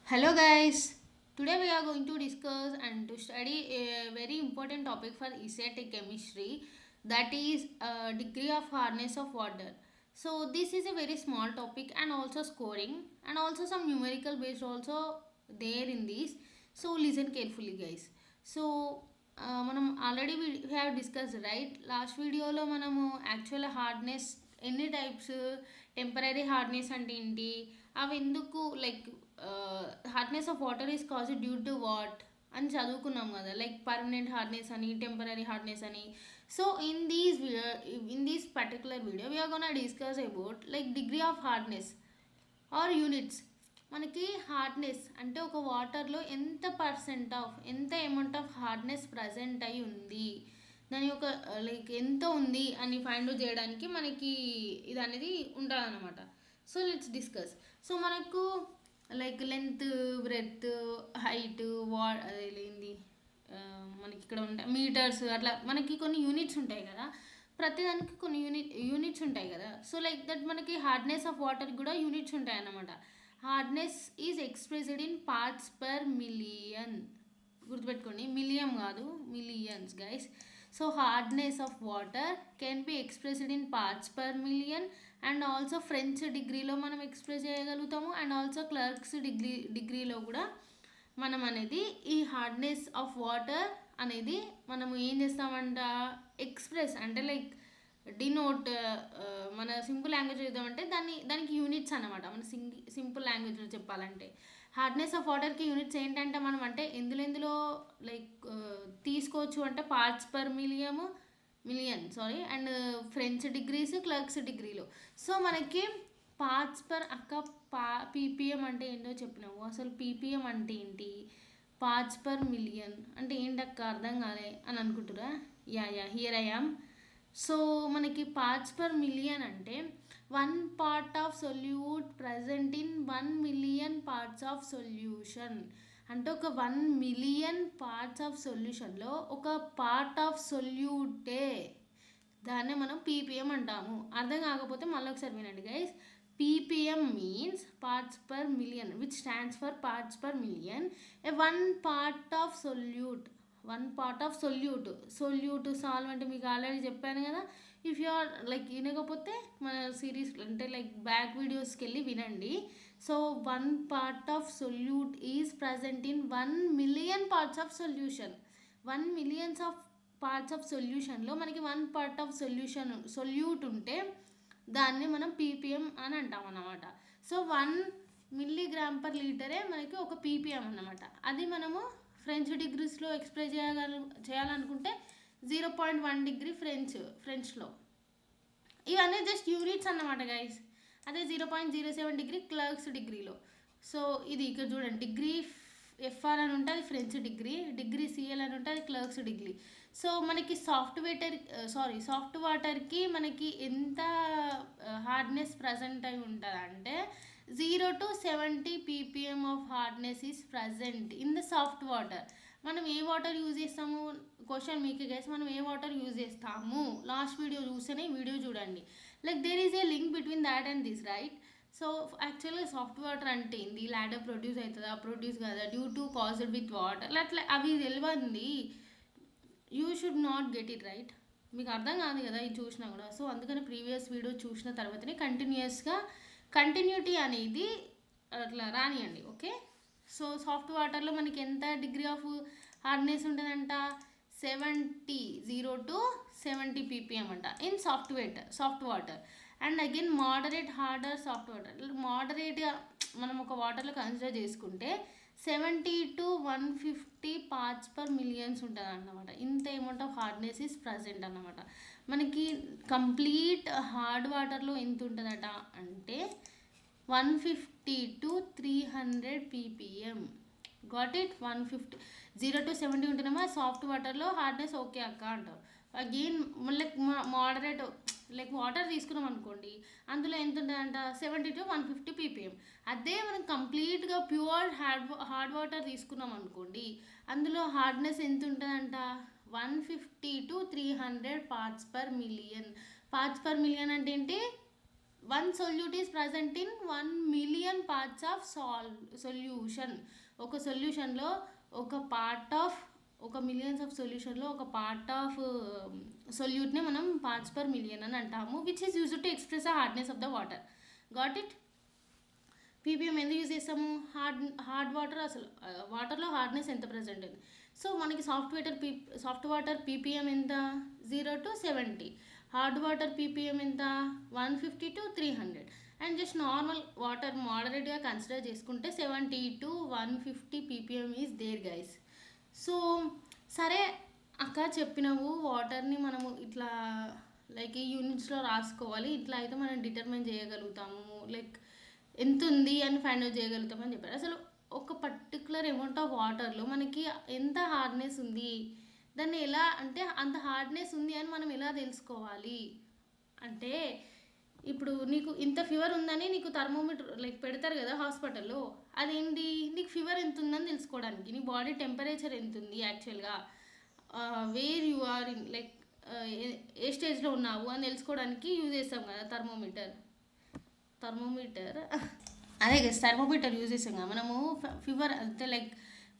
Hello guys. Today we are going to discuss and to study a very important topic for ECET chemistry, that is degree of hardness of water. So this is a very small topic and also scoring and also some numerical based also there in this. So listen carefully guys. So మనం already have discuss right last వీడియోలో మనము actual hardness ఎన్ని types, temporary hardness అంటే ఏంటి, అవి ఎందుకు like hardness of water is cause due to what అని చదువుకున్నాం కదా, లైక్ పర్మనెంట్ హార్డ్నెస్ అని, టెంపరీ హార్డ్నెస్ అని. So in these particular video we're gonna discuss about like degree of hardness or units. మనకి హార్డ్నెస్ అంటే ఒక వాటర్లో ఎంత అమౌంట్ ఆఫ్ హార్డ్నెస్ ప్రజెంట్ అయి ఉంది, దాని యొక్క లైక్ ఎంత ఉంది అని ఫైండ్ అవుట్ చేయడానికి మనకి ఇది అనేది ఉంటుంది అనమాట. So let's discuss. సో మనకు లైక్ లెంత్, బ్రెత్, హైట్, అదేంది మనకి ఇక్కడ ఉంటాయి మీటర్స్, అట్లా మనకి కొన్ని యూనిట్స్ ఉంటాయి కదా, ప్రతిదానికి కొన్ని యూనిట్స్ ఉంటాయి కదా. సో లైక్ దట్ మనకి హార్డ్నెస్ ఆఫ్ వాటర్ కూడా యూనిట్స్ ఉంటాయి అన్నమాట. Hardness is expressed in parts per million. గుర్తుపెట్టుకోండి, మిలియం కాదు, millions guys. So hardness of water can be expressed in parts per million and also French డిగ్రీలో మనం ఎక్స్ప్రెస్ చేయగలుగుతాము and also clerks డిగ్రీలో కూడా మనం అనేది ఈ హార్డ్నెస్ ఆఫ్ వాటర్ అనేది మనము ఏం చేస్తామంట, ఎక్స్ప్రెస్ అంటే లైక్ డినోట్, మన సింపుల్ లాంగ్వేజ్ చూద్దామంటే దానికి యూనిట్స్ అనమాట. మన సింపుల్ లాంగ్వేజ్లో చెప్పాలంటే హార్డ్నెస్ ఆఫ్ వాటర్కి యూనిట్స్ ఏంటంటే మనం అంటే ఎందులో లైక్ తీసుకోవచ్చు అంటే parts per million and French degrees, clerks డిగ్రీలో. సో మనకి పార్ట్స్ పర్ పీపీఎం అంటే ఏంటో చెప్పినావు, అసలు పీపీఎం అంటే ఏంటి, పార్ట్స్ పర్ మిలియన్ అంటే ఏంటక్క అర్థం కాలే అని అనుకుంటురా. Yeah here I am. So మనకి పార్ట్స్ పర్ మిలియన్ అంటే 1 part of solute present in 1 million parts of solution. అంటే ఒక 1 million పార్ట్స్ ఆఫ్ సొల్యూషన్లో ఒక పార్ట్ ఆఫ్ సొల్యూటే, దాన్నే మనం పీపీఎం అంటాము. అర్థం కాకపోతే మళ్ళీ ఒకసారి వినండి guys. Ppm means parts per million which stands for parts per million. A 1 part of solute, 1 part of solute solvent మీకు ఆల్రెడీ చెప్పాను కదా. ఇఫ్ యు ఆర్ లైక్ వినకపోతే మన సిరీస్ అంటే లైక్ బ్యాక్ వీడియోస్కి వెళ్ళి వినండి. So 1 part of solute is present in 1 million parts of solution. 1 million parts of సొల్యూషన్లో మనకి 1 part ఆఫ్ సొల్యూట్ ఉంటే దాన్ని మనం పీపీఎం అని అంటాం అన్నమాట. సో 1 mg/L మనకి ఒక పీపీఎం అన్నమాట. అది మనము ఫ్రెంచ్ డిగ్రీస్లో ఎక్స్ప్రెస్ చేయాలనుకుంటే 0.1 డిగ్రీ ఫ్రెంచ్లో. ఇవన్నీ జస్ట్ యూనిట్స్ అన్నమాట గైస్. అదే 0.07 డిగ్రీ క్లర్క్స్ డిగ్రీలో. సో ఇది ఇక్కడ చూడండి, డిగ్రీ ఎఫ్ఆర్ అని ఉంటే అది ఫ్రెంచ్ డిగ్రీ సిఎల్ అని ఉంటే అది క్లర్క్స్ డిగ్రీ. సో మనకి సాఫ్ట్ వాటర్కి మనకి ఎంత హార్డ్నెస్ ప్రజెంట్ అయి ఉంటుంది అంటే 0 to 70 ppm of hardness is present in the soft water. మనం ఏ వాటర్ యూజ్ చేస్తాము, క్వశ్చన్ మీకు గైస్, మనం ఏ వాటర్ యూజ్ చేస్తాము లాస్ట్ వీడియో చూస్తేనే వీడియో చూడండి. Like there is a link between that and this right. So యాక్చువల్గా సాఫ్ట్ వాటర్ అంటే ఏంది, ల్యాడర్ ప్రొడ్యూస్ అవుతుందా, ప్రొడ్యూస్ కదా due to caused with water, అట్లా అవి తెలియంది. You should not get it right. మీకు అర్థం కాదు కదా ఇది చూసినా కూడా. సో అందుకని ప్రీవియస్ వీడియో చూసిన తర్వాతనే కంటిన్యూటీ అనేది అట్లా రానియండి, ఓకే. సో సాఫ్ట్ వాటర్లో మనకి ఎంత డిగ్రీ ఆఫ్ హార్డ్నెస్ ఉంటుందంట, 0 to 70 ppm అంట in soft water. And again moderate harder soft water, మోడరేట్గా మనం ఒక వాటర్లో కన్సిడర్ చేసుకుంటే 70 to 150 parts per million ఉంటుంది అన్నమాట. ఇంత amount of hardness is present అన్నమాట. మనకి కంప్లీట్ హార్డ్ వాటర్లో ఎంత ఉంటుందట అంటే 150 to 300 ppm. Got it. 150 0 to 70 ఉంటేనేమో సాఫ్ట్ వాటర్లో హార్డ్నెస్ ఓకే అక్క అంటారు. Again like moderate like water తీసుకున్నాం అనుకోండి, అందులో ఎంత ఉంటుందంట 70 to 150 ppm. అదే మనం కంప్లీట్గా ప్యూర్ హార్డ్ వాటర్ తీసుకున్నాం అనుకోండి, అందులో హార్డ్నెస్ ఎంత ఉంటుందంట 150 to 300 parts per million. Parts per million అంటే ఏంటి, one solute is present in 1 million parts of solution. ఒక సొల్యూషన్లో ఒక పార్ట్ ఆఫ్ ఒక మిలియన్స్ ఆఫ్ సొల్యూషన్లో ఒక పార్ట్ ఆఫ్ సొల్యూట్ని మనం పార్ట్స్ పర్ మిలియన్ అని అంటాము, which is used to express the hardness of the water. Got it? Ppm ఎందుకు use చేస్తాము? Hard water, అసలు వాటర్లో హార్డ్నెస్ ఎంత ప్రజెంట్ ఉంది. సో మనకి సాఫ్ట్ వాటర్ పీపీఎం ఎంత? 0 to 70. హార్డ్ వాటర్ పీపీఎం ఎంత? 150 to 300. And just normal water మోడరేట్గా కన్సిడర్ చేసుకుంటే 70 to 150 ppm is there guys. So సరే అక్క చెప్పినావు, వాటర్ని మనము ఇట్లా లైక్ ఈ యూనిట్స్లో రాసుకోవాలి, ఇట్లా అయితే మనం డిటర్మైన్ చేయగలుగుతాము, లైక్ ఎంత ఉంది అని ఫైండ్ అవుట్ చేయగలుగుతామని చెప్పారు. అసలు ఒక పర్టికులర్ అమౌంట్ ఆఫ్ వాటర్లో మనకి ఎంత హార్డ్నెస్ ఉంది, దాన్ని ఎలా అంటే అంత హార్డ్నెస్ ఉంది అని మనం ఎలా తెలుసుకోవాలి అంటే, ఇప్పుడు నీకు ఇంత ఫీవర్ ఉందని నీకు థర్మోమీటర్ లైక్ పెడతారు కదా హాస్పిటల్లో, అదేంటి నీకు ఫీవర్ ఎంత ఉందని తెలుసుకోవడానికి, నీ బాడీ టెంపరేచర్ ఎంత ఉంది యాక్చువల్గా, where you are in like a స్టేజ్లో ఉన్నావు అని తెలుసుకోవడానికి యూజ్ చేస్తాం కదా థర్మోమీటర్. అదే కదా థర్మోమీటర్ యూజ్ చేస్తాం కదా మనము ఫీవర్ అంటే లైక్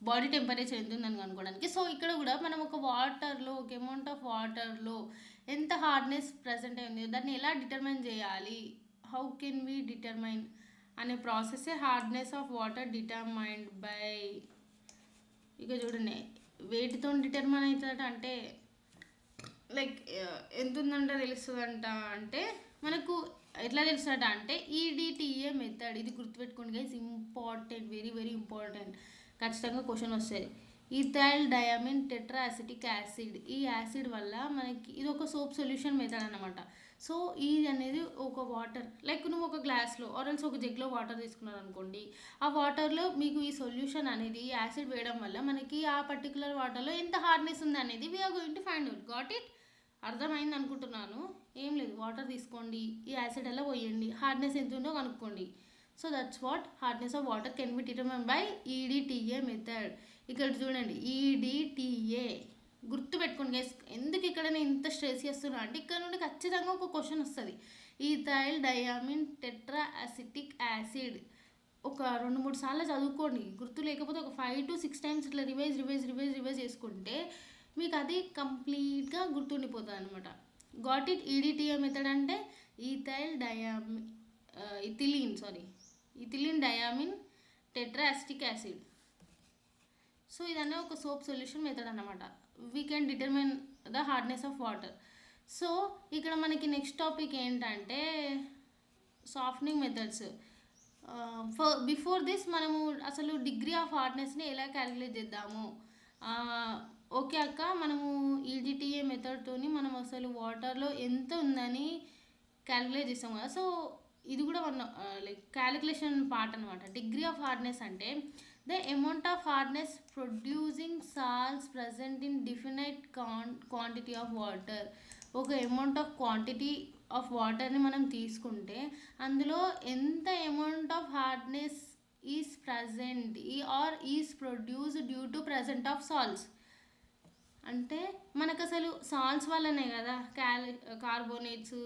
బాడీ టెంపరేచర్ ఎంత ఉందని కనుక్కోవడానికి. సో ఇక్కడ కూడా మనం ఒక వాటర్లో ఒక అమౌంట్ ఆఫ్ వాటర్లో ఎంత హార్డ్నెస్ ప్రజెంట్ అయింది దాన్ని ఎలా డిటర్మైన్ చేయాలి, హౌ కెన్ వి డిటర్మైన్ అనే process hardness of water determined by. ఇక చూడండి వేటితో డిటర్మైన్ అవుతుందట అంటే లైక్ ఎంత ఉందంట తెలుస్తుందంట అంటే మనకు ఎట్లా తెలుస్తుందట అంటే ఈడిటిఏ మెథడ్. ఇది గుర్తుపెట్టుకోండి guys, important, very very important, ఖచ్చితంగా క్వశ్చన్ వస్తుంది. Ethyl diamine tetra acetic acid, ఈ యాసిడ్ వల్ల మనకి ఇది ఒక సోప్ సొల్యూషన్ మెథడ్ అనమాట. సో ఇది అనేది ఒక వాటర్ లైక్ నువ్వు ఒక గ్లాస్లో ఆర్ఎల్స్ ఒక జగ్లో వాటర్ తీసుకున్నారు అనుకోండి, ఆ వాటర్లో మీకు ఈ సొల్యూషన్ అనేది యాసిడ్ వేయడం వల్ల మనకి ఆ పర్టికులర్ వాటర్లో ఎంత హార్డ్నెస్ ఉంది అనేది we're going to find out. Got it? అర్థమైంది అనుకుంటున్నాను. ఏం లేదు, వాటర్ తీసుకోండి, ఈ యాసిడ్ అలా పోయండి, హార్డ్నెస్ ఎంత ఉందో కనుక్కోండి. So that's what hardness of water can be determine by EDTA method. ఇక్కడ చూడండి ఈడిటిఏ గుర్తుపెట్టుకోండి గైస్. ఎందుకు ఇక్కడ నేను ఇంత స్ట్రెస్ చేస్తున్నా అంటే ఇక్కడ నుండి ఖచ్చితంగా ఒక క్వశ్చన్ వస్తుంది. Ethyl diamine tetra acetic acid ఒక 2-3 సార్లు చదువుకోండి, గుర్తు లేకపోతే ఒక 5 to 6 times ఇట్లా రివైజ్ చేసుకుంటే మీకు అది కంప్లీట్గా గుర్తుండిపోతుంది అనమాట. Got it? ఈడిటిఏ మెథడ్ అంటే ethylene diamine tetra acetic acid. So ఇదన్నీ ఒక సోప్ సొల్యూషన్ మెథడ్ అనమాట. We can determine the hardness of water. So ఇక్కడ మనకి నెక్స్ట్ టాపిక్ ఏంటంటే సాఫ్ట్నింగ్ మెథడ్స్. బిఫోర్ దిస్ మనము అసలు డిగ్రీ ఆఫ్ హార్డ్నెస్ని ఎలా క్యాలిక్యులేట్ చేద్దాము. ఓకే అక్క, మనము ఈడిటిఏ మెథడ్తోని మనం అసలు వాటర్లో ఎంత ఉందని క్యాలిక్యులేట్ చేస్తాం కదా. సో ఇది కూడా వన్ లైక్ క్యాలిక్యులేషన్ పార్ట్ అనమాట. డిగ్రీ ఆఫ్ హార్డ్నెస్ అంటే the amount of hardness producing salts present in definite quantity of water. ఒక అమౌంట్ ఆఫ్ క్వాంటిటీ ఆఫ్ వాటర్ని మనం తీసుకుంటే అందులో ఎంత amount of hardness is present or is produced due to present of salts. అంటే మనకు అసలు సాల్ట్స్ వల్లనే కదా కార్బోనేట్స్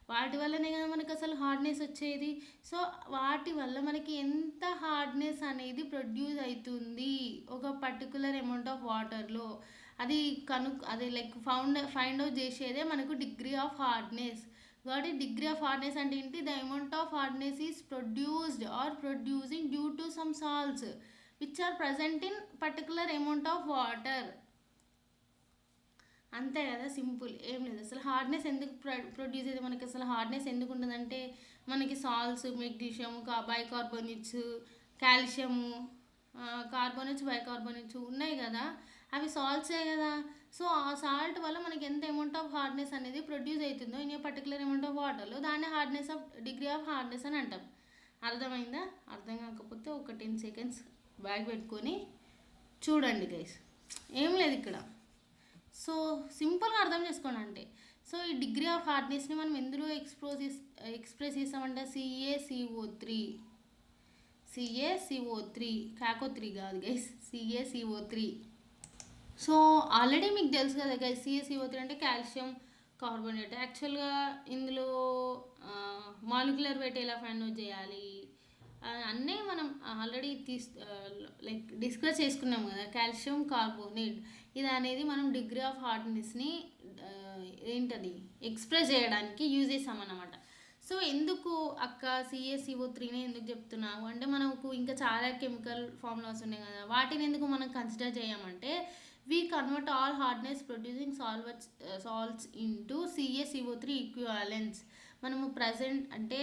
వాటి వల్లనే కదా మనకు అసలు హార్డ్నెస్ వచ్చేది. సో వాటి వల్ల మనకి ఎంత హార్డ్నెస్ అనేది ప్రొడ్యూస్ అవుతుంది ఒక పర్టికులర్ అమౌంట్ ఆఫ్ వాటర్లో, అది అది లైక్ ఫైండ్ అవుట్ చేసేదే మనకు డిగ్రీ ఆఫ్ హార్డ్నెస్. కాబట్టి డిగ్రీ ఆఫ్ హార్డ్నెస్ అంటే ఏంటి? The amount of hardness is produced or producing due to some salts which are present in particular amount of water. అంతే కదా, సింపుల్, ఏం లేదు. అసలు హార్డ్నెస్ ఎందుకు ప్రొడ్యూస్ అయితే మనకి అసలు హార్డ్నెస్ ఎందుకు ఉంటుందంటే మనకి salts, magnesium, bicarbonates, calcium, carbonates, bicarbonates ఉన్నాయి కదా, అవి సాల్ట్సే కదా. సో ఆ సాల్ట్ వల్ల మనకి ఎంత అమౌంట్ ఆఫ్ హార్డ్నెస్ అనేది ప్రొడ్యూస్ అవుతుందో in a particular amount of వాటర్లో దాన్ని hardness of degree of hardness అని అంటాం. అర్థమైందా? అర్థం కాకపోతే ఒక 10 seconds బ్యాగ్ పెట్టుకొని చూడండి గైస్, ఏం లేదు ఇక్కడ. సో సింపుల్గా అర్థం చేసుకోండి అంటే. సో ఈ డిగ్రీ ఆఫ్ హార్డ్నెస్ని మనం ఎందులో ఎక్స్ప్రెస్ చేస్తామంటే CaCO3 కాకో3 కాదు గైస్, CaCO3. సో ఆల్రెడీ మీకు తెలుసు కదా గైస్, CaCO3 అంటే కాల్షియం, కార్బోనేట్ యాక్చువల్గా ఇందులో మాలిక్యులర్ వెయిట్ ఎలా ఫైండ్ అవుట్ చేయాలి అన్నీ మనం ఆల్రెడీ లైక్ డిస్కస్ చేసుకున్నాం కదా. కాల్షియం కార్బోనేట్ ఇది అనేది మనం డిగ్రీ ఆఫ్ హార్డ్నెస్ని ఏంటది ఎక్స్ప్రెస్ చేయడానికి యూజ్ చేసామన్నమాట. సో ఎందుకు అక్క CaCO3నే ఎందుకు చెప్తున్నావు అంటే, మనకు ఇంకా చాలా కెమికల్ ఫార్ములాస్ ఉన్నాయి కదా, వాటిని ఎందుకు మనం కన్సిడర్ చేయమంటే, we convert all hardness producing salts into CaCO3 equivalence. మనము ప్రజెంట్ అంటే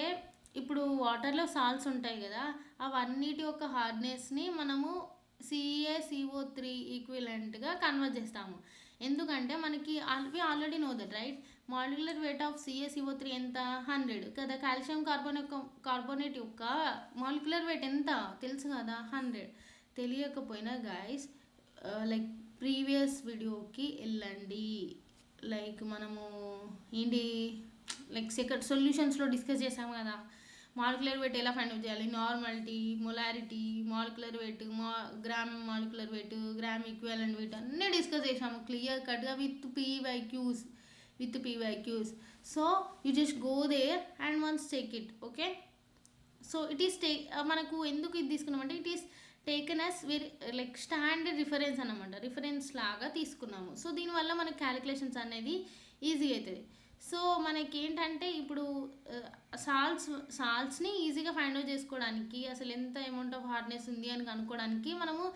ఇప్పుడు వాటర్లో సాల్ట్స్ ఉంటాయి కదా, అవన్నిటి యొక్క హార్డ్నెస్ని మనము CaCO3 ఈక్వివలెంట్గా కన్వర్ట్ చేస్తాము. ఎందుకంటే మనకి already know that right. Molecular weight of CaCO3 ఎంత 100 కదా. కాల్షియం కార్బోనేట్ యొక్క మాలిక్యులర్ వెయిట్ ఎంత తెలుసు కదా 100. తెలియకపోయినా గైస్ లైక్ ప్రీవియస్ వీడియోకి వెళ్ళండి. లైక్ మనము ఏంటి లైక్ సెకండ్ సొల్యూషన్స్లో డిస్కస్ చేసాము కదా, మాలిక్యులర్ వెయిట్ ఎలా ఫైండ్ అవుట్ చేయాలి, normality, molarity, molecular weight, gram molecular weight, gram equivalent weight అన్నీ డిస్కస్ చేసాము క్లియర్ కట్గా with PYQs. So you just go there and once check it, okay. So it is మనకు ఎందుకు ఇది తీసుకున్నామంటే, it is taken as very like standard reference అనమాట, reference లాగా తీసుకున్నాము. సో దీనివల్ల మనకు క్యాలిక్యులేషన్స్ అనేది ఈజీ అవుతుంది. సో మనకి ఏంటంటే ఇప్పుడు సాల్ట్స్ని ఈజీగా ఫైండ్ అవుట్ చేసుకోవడానికి, అసలు ఎంత అమౌంట్ ఆఫ్ హార్డ్నెస్ ఉంది అని కనుక్కోవడానికి మనము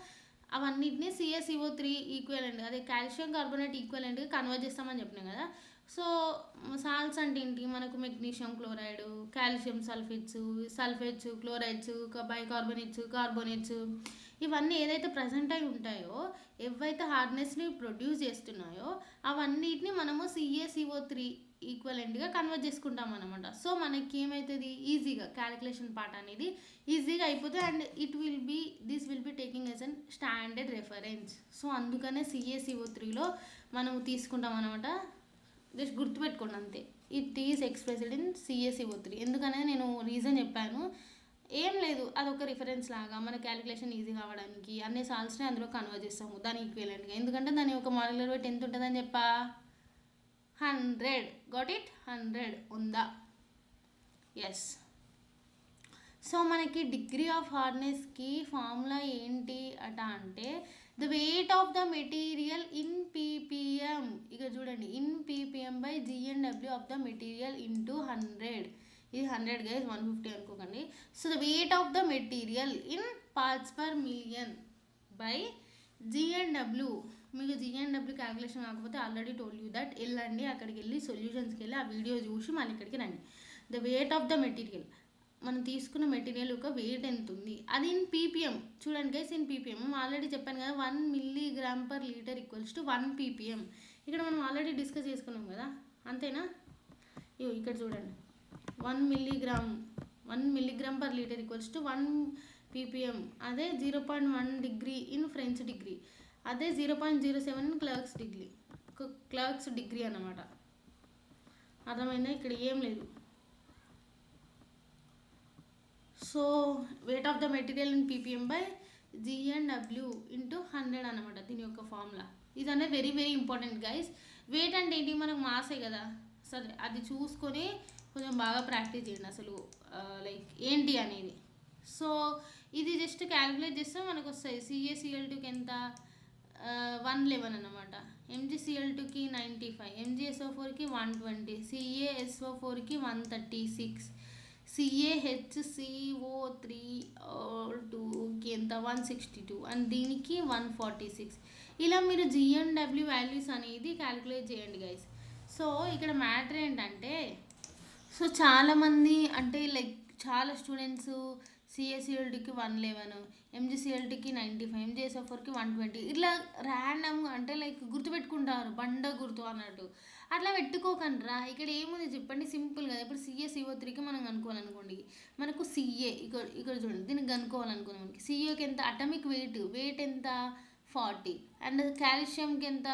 అవన్నిటిని CaCO3 ఈక్వలెంట్ అదే కాల్షియం కార్బోనేట్ ఈక్వలెంట్గా కన్వర్ట్ చేస్తామని చెప్పినాం కదా. సో సాల్ట్స్ అంటే ఏంటి, మనకు magnesium chloride, calcium sulphates, chlorides, carbonates ఇవన్నీ ఏదైతే ప్రజెంట్ అయి ఉంటాయో, ఏవైతే హార్డ్నెస్ని ప్రొడ్యూస్ చేస్తున్నాయో అవన్నిటిని మనము CaCO3 ఈక్వలెంట్గా కన్వర్ట్ చేసుకుంటాం అనమాట. సో మనకి ఏమవుతుంది, ఈజీగా క్యాలిక్యులేషన్ పార్ట్ అనేది ఈజీగా అయిపోతుంది. And this will be taking as an standard reference. So అందుకనే CaCO3లో మనం తీసుకుంటాం అనమాట. జస్ట్ గుర్తుపెట్టుకోండి అంతే, it is expressed in CaCO3. ఎందుకనేది నేను రీజన్ చెప్పాను, ఏం లేదు, అదొక రిఫరెన్స్ లాగా మన క్యాలిక్యులేషన్ ఈజీ కావడానికి అన్ని సాల్ట్స్ని అందులో కన్వర్ట్ చేస్తాము దాని ఈక్వలెంట్గా. ఎందుకంటే దాని యొక్క మాలిక్యులర్ వెయిట్ ఎంత ఉంటుందని చెప్పా 100. గాట్ ఇట్, 100 ఉందా? ఎస్. సో మనకి డిగ్రీ ఆఫ్ హార్డ్నెస్కి ఫార్ములా ఏంటి అట అంటే, the weight of the material in ppm. ఇక చూడండి, in ppm by GNW of the material into 100. ఇది 100 గైస్, 150 అనుకోకండి. So the weight of the material in parts per million by GNW. మీకు GNW calculation కాకపోతే already told you that, వెళ్ళండి అక్కడికి వెళ్ళి సొల్యూషన్స్కి వెళ్ళి ఆ వీడియో చూసి మళ్ళీ ఇక్కడికి రండి. The weight of the material, మనం తీసుకున్న మెటీరియల్ యొక్క వెయిట్ ఎంత ఉంది అది ఇన్ ppm. చూడండి గైస్, ఇన్ ppm ఆల్రెడీ చెప్పాను కదా, 1 mg/L ఈక్వల్స్ టు 1 ppm. ఇక్కడ మనం ఆల్రెడీ డిస్కస్ చేసుకున్నాం కదా, అంతేనా? ఇక్కడ చూడండి, 1 mg/L ఈక్వల్స్ టు 1 ppm. అదే 0.1 డిగ్రీ ఇన్ ఫ్రెంచ్ డిగ్రీ, అదే 0.07 క్లర్క్స్ డిగ్రీ అన్నమాట. అర్థమైందా? ఇక్కడ ఏం లేదు. So weight of the material in ppm by GNW into 100 అనమాట దీని యొక్క ఫార్ములా. ఇది అనేది very very important guys. Weight అంటే ఏంటి, మనకు మాసే కదా. సరే అది చూసుకొని కొంచెం బాగా ప్రాక్టీస్ చేయండి అసలు లైక్ ఏంటి అనేది. సో ఇది జస్ట్ క్యాలిక్యులేట్ చేస్తే మనకు వస్తాయి. CaCl2కి ఎంత 111 అనమాట, MgCl2కి 95, MgSO4కి 120, CaSO4కి 136, CaHCO3కి ఎంత 162 అండ్ దీనికి 146. ఇలా మీరు GNW వాల్యూస్ అనేది క్యాలిక్యులేట్ చేయండి గైస్. సో ఇక్కడ మ్యాటర్ ఏంటంటే, సో చాలామంది అంటే లైక్ చాలా స్టూడెంట్స్ CaCl2కి 111, MgCl2కి 95, MgSO4కి 120 ఇట్లా ర్యాండమ్గా అంటే లైక్ గుర్తుపెట్టుకుంటారు, బండ గుర్తు అన్నట్టు. అట్లా పెట్టుకోకండిరా. ఇక్కడ ఏముంది చెప్పండి, సింపుల్ కదా. ఇప్పుడు CaCO3కి మనం కనుక్కోవాలనుకోండి, మనకు ఇక్కడ చూడండి, దీనికి కనుక్కోవాలనుకోండి, మనకి Caకి ఎంత అటమిక్ వెయిట్ ఎంత 40, అండ్ కాల్షియంకి ఎంత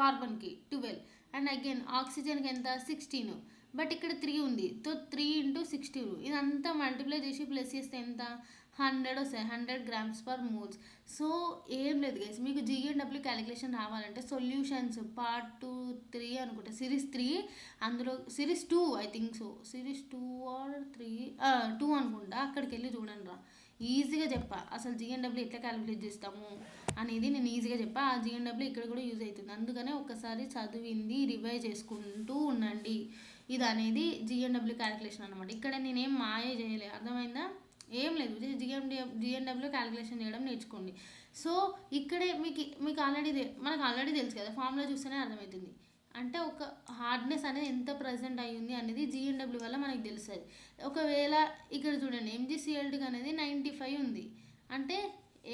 కార్బన్కి 12, అండ్ అగైన్ ఆక్సిజన్కి ఎంత 16. బట్ ఇక్కడ 3 ఉంది, సో 3 × 16 ఇదంతా మల్టిప్లై చేసి ప్లస్ చేస్తే ఎంత వస్తాయి, 100 grams/moles. సో ఏం లేదు గైస్, మీకు జిఎన్డబ్ల్యూ క్యాలిక్యులేషన్ రావాలంటే సొల్యూషన్స్ పార్ట్ 2, 3 అనుకుంటా, సిరీస్ 3, అందులో series 2 I think so, series 2 or 3, 2 అనుకుంటా, అక్కడికి వెళ్ళి చూడండి రా. ఈజీగా చెప్పా అసలు జిఎన్డబ్ల్యూ ఎట్లా క్యాలిక్యులేట్ చేస్తాము అనేది, నేను ఈజీగా చెప్పా. ఆ జిఎన్డబ్ల్యూ ఇక్కడ కూడా యూజ్ అవుతుంది, అందుకనే ఒకసారి చదివింది రివైజ్ చేసుకుంటూ ఉండండి. ఇది అనేది జిఎన్డబ్ల్యూ క్యాలిక్యులేషన్ అనమాట. ఇక్కడ నేనేం మాయ చేయలేదు, అర్థమైందా? ఏం లేదు, జిఎన్డబ్ల్యూ క్యాలిక్యులేషన్ చేయడం నేర్చుకోండి. సో ఇక్కడే మీకు మనకు ఆల్రెడీ తెలుసు కదా, ఫార్ములా చూస్తేనే అర్థమవుతుంది. అంటే ఒక హార్డ్నెస్ అనేది ఎంత ప్రజెంట్ అయ్యింది అనేది జిఎన్డబ్ల్యూ వల్ల మనకి తెలుస్తుంది. ఒకవేళ ఇక్కడ చూడండి, ఎంజీసీఎల్టీ అనేది 95 ఉంది, అంటే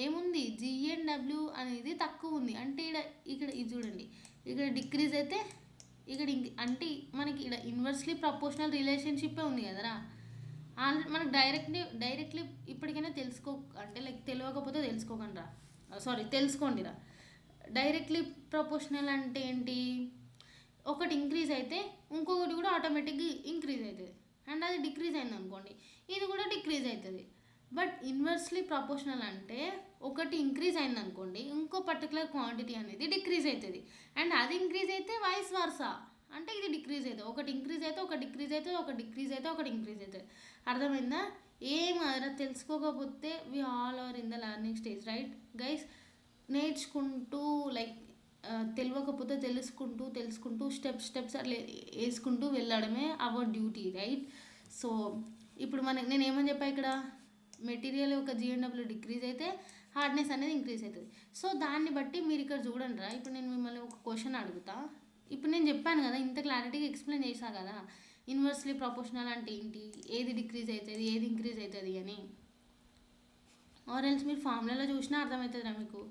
ఏముంది, జిఎన్డబ్ల్యూ అనేది తక్కువ ఉంది, అంటే ఇక్కడ ఇది చూడండి, ఇక్కడ డిక్రీజ్ అయితే ఇక్కడ అంటే మనకి ఇక్కడ ఇన్వర్స్లీ ప్రపోర్షనల్ రిలేషన్షిప్పే ఉంది కదరా. మనకు డైరెక్ట్లీ ఇప్పటికైనా అంటే లైక్ తెలియకపోతే తెలుసుకోకండి రా, తెలుసుకోండి రా. డైరెక్ట్లీ ప్రపోర్షనల్ అంటే ఏంటి, ఒకటి ఇంక్రీజ్ అయితే ఇంకొకటి కూడా ఆటోమేటిక్గా ఇంక్రీజ్ అవుతుంది, అండ్ అది డిక్రీజ్ అయింది అనుకోండి, ఇది కూడా డిక్రీజ్ అవుతుంది. బట్ ఇన్వర్స్లీ ప్రపోర్షనల్ అంటే ఒకటి ఇంక్రీజ్ అయింది అనుకోండి, ఇంకో పర్టికులర్ క్వాంటిటీ అనేది డిక్రీజ్ అవుతుంది, అండ్ అది ఇంక్రీజ్ అయితే వైస్ వర్సా, అంటే ఇది డిక్రీజ్ అవుతుంది. ఒకటి ఇంక్రీజ్ అయితే ఒకటి డిక్రీజ్ అవుతుంది, ఒకటి డిక్రీజ్ అయితే ఒకటి ఇంక్రీజ్ అవుతుంది. అర్థమైందా? ఏం అలా తెలుసుకోకపోతే we all are in the learning stage, right guys? నేర్చుకుంటూ లైక్ తెలియకపోతే తెలుసుకుంటూ స్టెప్స్ అట్లా వేసుకుంటూ వెళ్ళడమే అవర్ డ్యూటీ, రైట్? సో ఇప్పుడు నేను ఏమని చెప్పా, ఇక్కడ మెటీరియల్ యొక్క జిఎన్డబ్ల్యూ డిక్రీజ్ అయితే హార్డ్నెస్ అనేది ఇంక్రీజ్ అవుతుంది. సో దాన్ని బట్టి మీరు ఇక్కడ చూడండి రా. ఇప్పుడు నేను మిమ్మల్ని ఒక క్వశ్చన్ అడుగుతా. ఇప్పుడు నేను చెప్పాను కదా, ఇంత క్లారిటీగా ఎక్స్ప్లెయిన్ చేశా కదా, ఇన్వర్స్లీ ప్రపోర్షనల్ అంటే ఏంటి, ఏది డిక్రీజ్ అవుతుంది ఏది ఇంక్రీజ్ అవుతుంది అని. ఆర్ ఎల్స్ మీరు ఫార్ములాలో చూసినా అర్థమవుతుందిరా మీకు.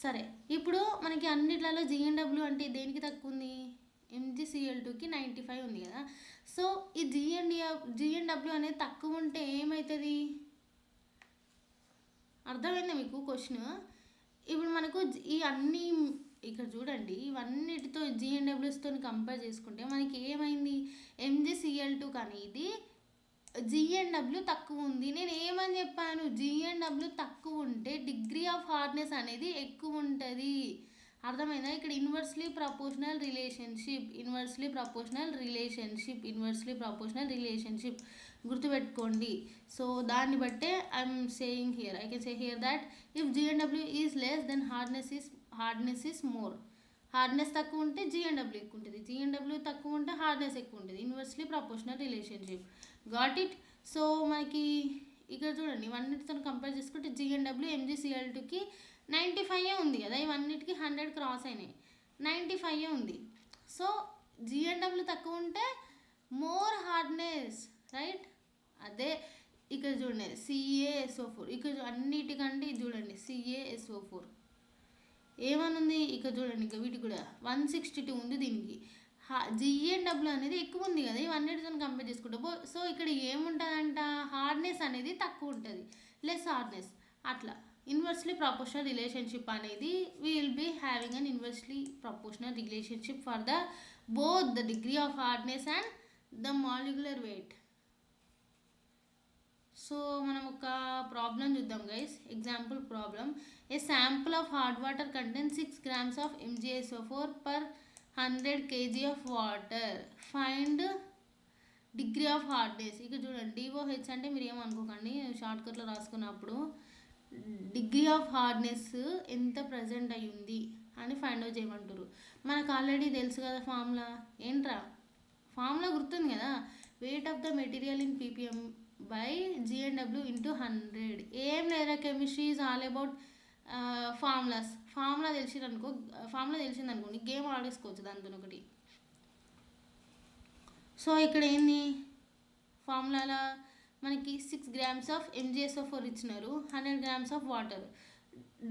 సరే, ఇప్పుడు మనకి అన్నిట్లలో జిఎన్డబ్ల్యూ అంటే దేనికి తక్కువ ఉంది, ఎంజీసీఎల్2కి 95 ఉంది కదా. సో ఈ జిఎన్డబ్ల్యూ అనేది తక్కువ ఉంటే ఏమవుతుంది, అర్థమైందా మీకు క్వశ్చన్? ఇప్పుడు మనకు ఈ అన్ని ఇక్కడ చూడండి, ఇవన్నిటితో జిఎన్డబ్ల్యూస్తో కంపేర్ చేసుకుంటే మనకి ఏమైంది, ఎంజీసీఎల్2 కానీ ఇది జిఎన్డబ్ల్యూ తక్కువ ఉంది. నేను ఏమని చెప్పాను, జిఎన్డబ్ల్యూ తక్కువ ఉంటే డిగ్రీ ఆఫ్ హార్డ్నెస్ అనేది ఎక్కువ ఉంటుంది. అర్థమైందా? ఇక్కడ ఇన్వర్స్లీ ప్రపోర్షనల్ రిలేషన్షిప్ గుర్తుపెట్టుకోండి. సో దాన్ని బట్టే I'm saying here, I can say here that if GNW is less then hardness is more. Hardness తక్కువ ఉంటే జిఎన్డబ్ల్యూ ఎక్కువ ఉంటుంది, జిఎన్డబ్ల్యూ తక్కువ ఉంటే హార్డ్నెస్ ఎక్కువ ఉంటుంది. Inversely proportional relationship, got it? So మనకి ఇక్కడ చూడండి, ఇవన్నిటితో కంపేర్ చేసుకుంటే జిఎన్డబ్ల్యూ ఎంజీసీఎల్2కి 95 ఉంది కదా, ఇవన్నిటికి 100 క్రాస్ అయినాయి, 95 ఉంది. సో జిఎన్డబ్ల్యూ తక్కువ ఉంటే మోర్ హార్డ్నెస్, రైట్? అదే ఇక్కడ చూడండి, CaSO4, ఇక్కడ అన్నిటికంటే చూడండి CaSO4 ఏమనుంది, ఇక్కడ చూడండి, ఇంకా వీటికి కూడా 162 ఉంది. దీనికి జిఎన్డబ్ల్యూ అనేది ఎక్కువ ఉంది కదా, ఇవన్నిటితో కంపేర్ చేసుకుంటాం. సో ఇక్కడ ఏముంటుందంట, హార్డ్నెస్ అనేది తక్కువ ఉంటుంది, లెస్ హార్డ్నెస్. అట్లా ఇన్వర్స్లీ ప్రపోర్షనల్ రిలేషన్షిప్ అనేది we will be having an inversely proportional relationship for the both the degree of hardness and the molecular weight. So మనం ఒక ప్రాబ్లం చూద్దాం guys. Example problem, a sample of hard water contain 6 grams of MgSO4 per 100 kg of water. Find degree of hardness. ఇక చూడండి, DOH అంటే మీరు ఏమనుకోకండి, షార్ట్కట్లో రాసుకున్నప్పుడు డిగ్రీ ఆఫ్ హార్డ్నెస్ ఎంత ప్రజెంట్ అయ్యింది అని ఫైండ్ అవుట్ చేయమంటారు. మనకు ఆల్రెడీ తెలుసు కదా ఫార్ములా, ఏంట్రా ఫార్ములా గుర్తుంది కదా, weight of the material in ppm by GNW into 100. ఏం లేదా, chemistry is all about formula తెలిసిందనుకోండి గేమ్ ఆడేసుకోవచ్చు దాంతో ఒకటి. సో ఇక్కడ ఏంది, ఫార్ములాలో మనకి 6 grams ఆఫ్ MgSO4 ఇచ్చినారు, 100 grams of water,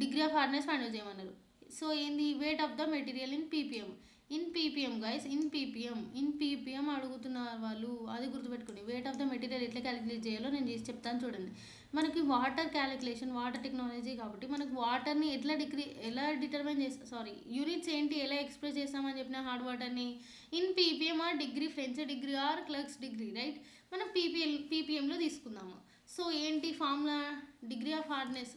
degree of hardness find out చేయమన్నారు. సో ఏంది, wait of the material in ppm guys, in ppm అడుగుతున్నారు వాళ్ళు, అది గుర్తుపెట్టుకోండి. వెయిట్ ఆఫ్ ద మెటీరియల్ ఎట్లా క్యాలిక్యులేట్ చేయాలో నేను చేసి చెప్తాను చూడండి. మనకి వాటర్ క్యాలిక్యులేషన్, వాటర్ టెక్నాలజీ కాబట్టి మనకు వాటర్ని ఎలా డిటర్మైన్ యూనిట్స్ ఏంటి, ఎలా ఎక్స్ప్రెస్ చేస్తామని చెప్పిన హార్డ్ వాటర్ని in ppm or degree, French degree or Clark's degree, right? మనం ppmలో తీసుకుందాము. సో ఏంటి formula, degree of hardness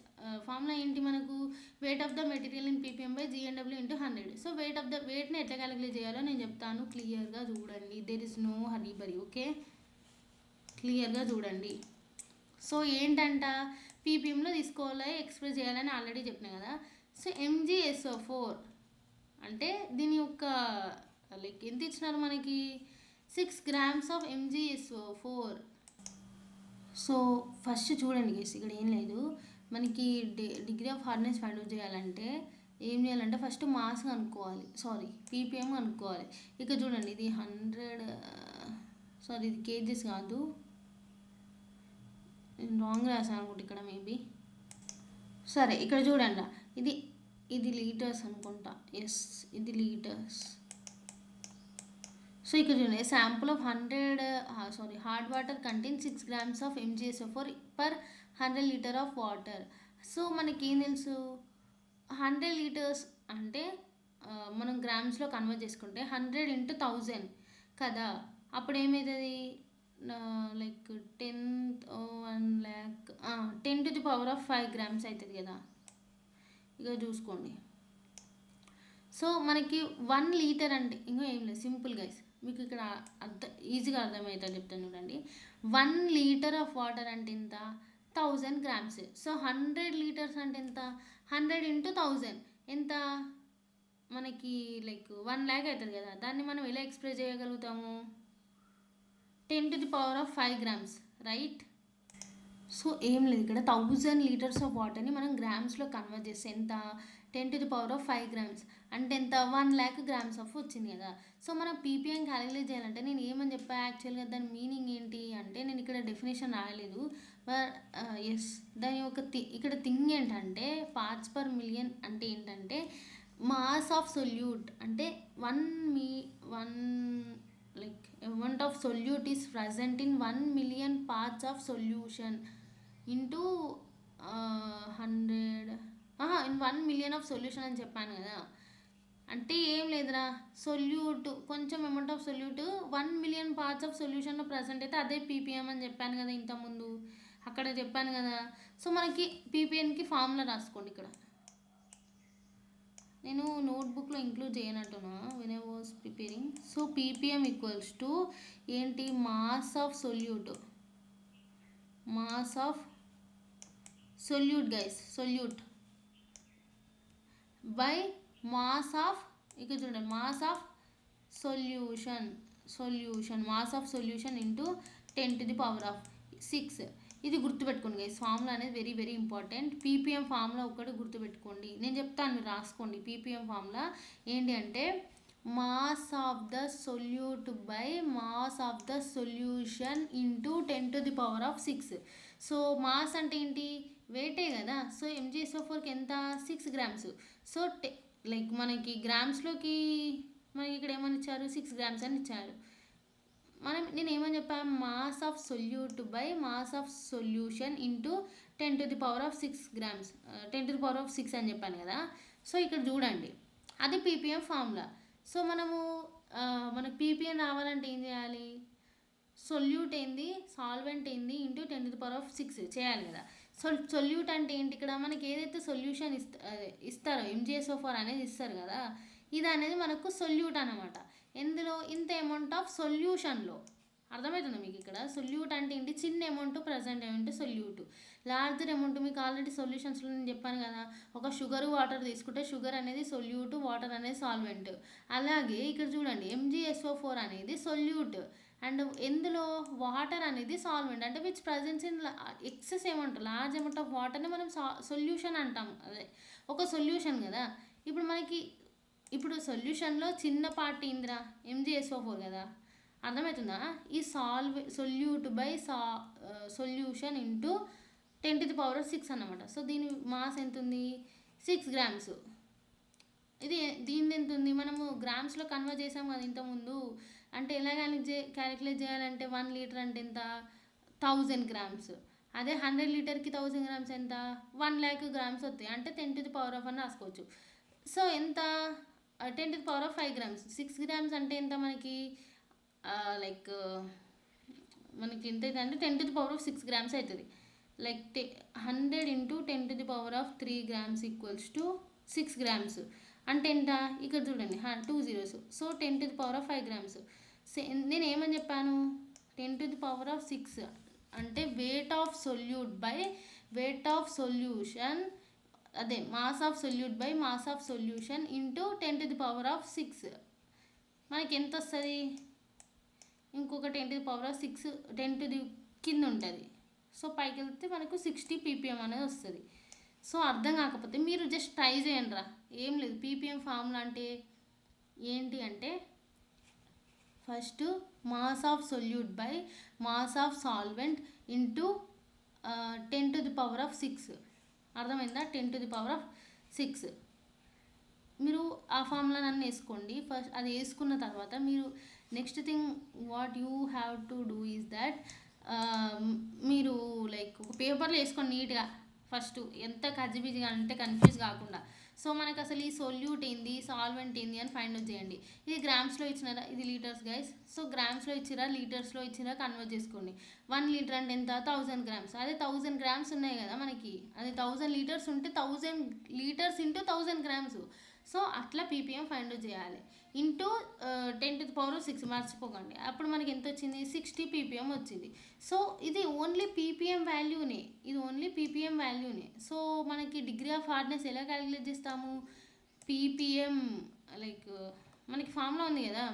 formula ఏంటి మనకు, weight of the material in ppm by GNW into 100. So వెయిట్ని ఎట్లా క్యాలిక్యులేట్ చేయాలో నేను చెప్తాను, క్లియర్గా చూడండి. There is no hurry burry, okay, క్లియర్గా చూడండి. సో ఏంటంట, పీపీఎంలో తీసుకోవాలి, ఎక్స్ప్రెస్ చేయాలని ఆల్రెడీ చెప్పినా కదా. సో MgSO4 అంటే దీని యొక్క లైక్ ఎంత ఇచ్చినారు మనకి, 6 grams of MgSO4. So first చూడండి గైస్, ఇక్కడ ఏం లేదు మనకి, degree of hardness find out చేయాలంటే ఏం చేయాలంటే ఫస్ట్ మాస్ కనుక్కోవాలి, సారీ పీపీఎం కనుక్కోవాలి. ఇక చూడండి ఇది 100, సారీ ఇది కేజీస్ కాదు, నేను రాంగ్ రాసాను అనుకుంటా ఇక్కడ మేబీ. సరే ఇక్కడ చూడండి, ఇది లీటర్స్ అనుకుంటా, ఎస్ ఇది లీటర్స్. సో ఇక్కడ చూడండి, sample of 100 hard water contain 6 grams of MgSO4 per 100 litre of water. So మనకి ఏం తెలుసు, 100 లీటర్స్ అంటే మనం గ్రామ్స్లో కన్వర్ట్ చేసుకుంటే 100 into 1000 కదా, అప్పుడు ఏమవుతుంది like 10 to the power of 5 grams అవుతుంది కదా. ఇక చూసుకోండి, సో మనకి 1 లీటర్ అంటే ఇంకా ఏం లేదు, సింపుల్ గైస్, మీకు ఇక్కడ ఈజీగా అర్థమవుతుంది చెప్తాను చూడండి. 1 లీటర్ ఆఫ్ వాటర్ అంటే ఎంత, 1000 grams. సో 100 లీటర్స్ అంటే ఎంత, 100 into 1000 ఎంత మనకి లైక్ 1 lakh అవుతుంది కదా. దాన్ని మనం ఎలా ఎక్స్ప్రెస్ చేయగలుగుతాము, 10 to the power of 5 grams, right. So ఏం లేదు, ఇక్కడ 1000 లీటర్స్ ఆఫ్ వాటర్ని మనం గ్రామ్స్లో కన్వర్ట్ చేస్తే ఎంత, 10 to the power of 5 grams అంటే ఎంత, 1 lakh grams ఆఫ్ వచ్చింది కదా. సో మనం పీపీఎం క్యాలిక్యులేట్ చేయాలంటే నేను ఏమని చెప్పా యాక్చువల్గా, దాని మీనింగ్ ఏంటి అంటే నేను ఇక్కడ డెఫినేషన్ రాయలేదు, బట్ ఎస్ దాని యొక్క ఇక్కడ థింగ్ ఏంటంటే పార్ట్స్ పర్ మిలియన్ అంటే ఏంటంటే మాస్ ఆఫ్ సొల్యూట్ అంటే 1 like amount of solute is present in 1 million parts of solution into 100 in 1 million of solution అని చెప్పాను కదా. అంటే ఏం లేదురా, సొల్యూట్ కొంచెం amount of solute 1 million parts of సొల్యూషన్లో ప్రజెంట్ అయితే అదే పీపీఎం అని చెప్పాను కదా ఇంతకుముందు, అక్కడ చెప్పాను కదా. సో మనకి పీపీఎంకి ఫార్ములా రాసుకోండి, ఇక్కడ నేను నోట్బుక్లో ఇంక్లూడ్ చేయనట్టున్నా when I was preparing. So ppm equals to ఏంటి, mass of solute guys, solute by mass of, ఇక్కడ చూడండి mass of mass of solution into 10 to the power of 6. ఇది గుర్తుపెట్టుకోండి గైస్, ఫార్ములా అనేది very very important. Ppm formula ఒకటి గుర్తుపెట్టుకోండి, నేను చెప్తాను మీరు రాసుకోండి. పీపీఎం ఫార్ములా ఏంటి అంటే mass of the solute by mass of the solution into 10 to the power of 6. So mass అంటే ఏంటి, వెయిటే కదా. సో MgSO4కి ఎంత, 6 grams. సో లైక్ మనకి గ్రామ్స్లోకి మనకి ఇక్కడ ఏమని ఇచ్చారు, 6 grams అని ఇచ్చారు. నేను ఏమని చెప్పాను, mass of solute by mass of solution into 10 to the power of 6 grams, 10 to the power of 6 అని చెప్పాను కదా. సో ఇక్కడ చూడండి, అది పీపీఎం ఫార్ములా. సో మనకు పీపీఎం రావాలంటే ఏం చేయాలి, సొల్యూట్ ఏంది, సాల్వెంట్ ఏంది into 10 to the power of 6 చేయాలి కదా. సొల్యూట్ అంటే ఏంటి, ఇక్కడ మనకి ఏదైతే సొల్యూషన్ ఇస్తారో MgSO4 అనేది ఇస్తారు కదా, ఇది అనేది మనకు సొల్యూట్ అనమాట. ఎందులో, ఇంత అమౌంట్ ఆఫ్ సొల్యూషన్లో, అర్థమవుతుంది మీకు ఇక్కడ. సొల్యూట్ అంటే ఏంటి, చిన్న amount present amount solute, larger amount మీకు ఆల్రెడీ సొల్యూషన్స్లో నేను చెప్పాను కదా, ఒక షుగర్ వాటర్ తీసుకుంటే షుగర్ అనేది సొల్యూట్, వాటర్ అనేది సాల్వెంట్. అలాగే ఇక్కడ చూడండి MgSO4 అనేది సొల్యూట్ అండ్ ఎందులో వాటర్ అనేది సాల్వెంట్, అంటే which presence in excess amount, large amount of వాటర్ని మనం సొల్యూషన్ అంటాం, అదే ఒక సొల్యూషన్ కదా. ఇప్పుడు సొల్యూషన్లో చిన్న పార్ట్ ఏందిరా, MgSO4 కదా, అర్థమవుతుందా. ఈ solute by solution into 10 to the power of 6 అన్నమాట. సో దీని మాస్ ఎంత ఉంది, 6 grams. దీన్ని ఎంత ఉంది, మనము గ్రామ్స్లో కన్వర్ట్ చేసాం కదా ఇంతకుముందు. అంటే ఎలా క్యాలిక్యులేట్ చేయాలంటే 1 లీటర్ అంటే ఎంత, 1000 grams. అదే 100 లీటర్కి 1000 grams ఎంత, 1 lakh grams వస్తాయి. అంటే 10 to the power of అని రాసుకోవచ్చు. సో ఎంత, 10 to the power of 5 grams. 6 grams అంటే ఎంత మనకి, లైక్ మనకి ఎంత అవుతుంది అంటే 10 to the power of 6 grams అవుతుంది. Like 100 into 10⁻³ grams equals to 6 grams. అంటే ఎంత? ఇక్కడ చూడండి 2 zeros. So 10⁻5 grams. నేను ఏమని చెప్పాను? 10⁻6 అంటే weight of solute by weight of solution, అదే mass of solute by mass of solution into 10⁻6. మనకి ఎంత వస్తుంది? ఇంకొక 10⁻6 10 కింద ఉంటుంది. సో పైకి వెళ్తే మనకు 60 ppm అనేది వస్తుంది. సో అర్థం కాకపోతే మీరు జస్ట్ ట్రై చేయండి రా, ఏం లేదు. ppm ఫార్ములా అంటే ఏంటి అంటే first mass of solute by mass of solvent into 10⁻6. అర్థమైందా? 10⁻6 మీరు ఆ ఫార్ములా నన్ను వేసుకోండి. ఫస్ట్ అది వేసుకున్న తర్వాత మీరు next thing what you have to do is that మీరు లైక్ ఒక పేపర్లో వేసుకోండి నీట్గా. ఫస్ట్ ఎంత కజ్జిబిజిగా అంటే కన్ఫ్యూజ్ కాకుండా. సో మనకు అసలు ఈ సొల్యూట్ ఏంది, సాల్వెంట్ ఏంది అని ఫైండ్ అవుట్ చేయండి. ఇది గ్రామ్స్లో ఇచ్చినారా, ఇది లీటర్స్ గైస్. సో గ్రామ్స్లో ఇచ్చిరా లీటర్స్లో ఇచ్చిరా కన్వర్ట్ చేసుకోండి. 1 లీటర్ అంటే ఎంత? 1000 grams. అదే 1000 grams ఉన్నాయి కదా మనకి, అదే 1000 liters ఉంటే 1000 liters ఇంటూ 1000 grams. సో అట్లా పీపీఎం ఫైండ్ అవుట్ చేయాలి. ఇంటూ 10⁻6 మర్చిపోకండి. అప్పుడు మనకి ఎంత వచ్చింది? 60 ppm వచ్చింది. సో ఇది ఓన్లీ పీపీఎం వాల్యూనే, ఇది ఓన్లీ పీపీఎం వాల్యూనే. సో మనకి డిగ్రీ ఆఫ్ హార్డ్నెస్ ఎలా క్యాలిక్యులేట్ చేస్తాము? పీపీఎం లైక్ మనకి ఫార్ములా ఉంది కదా,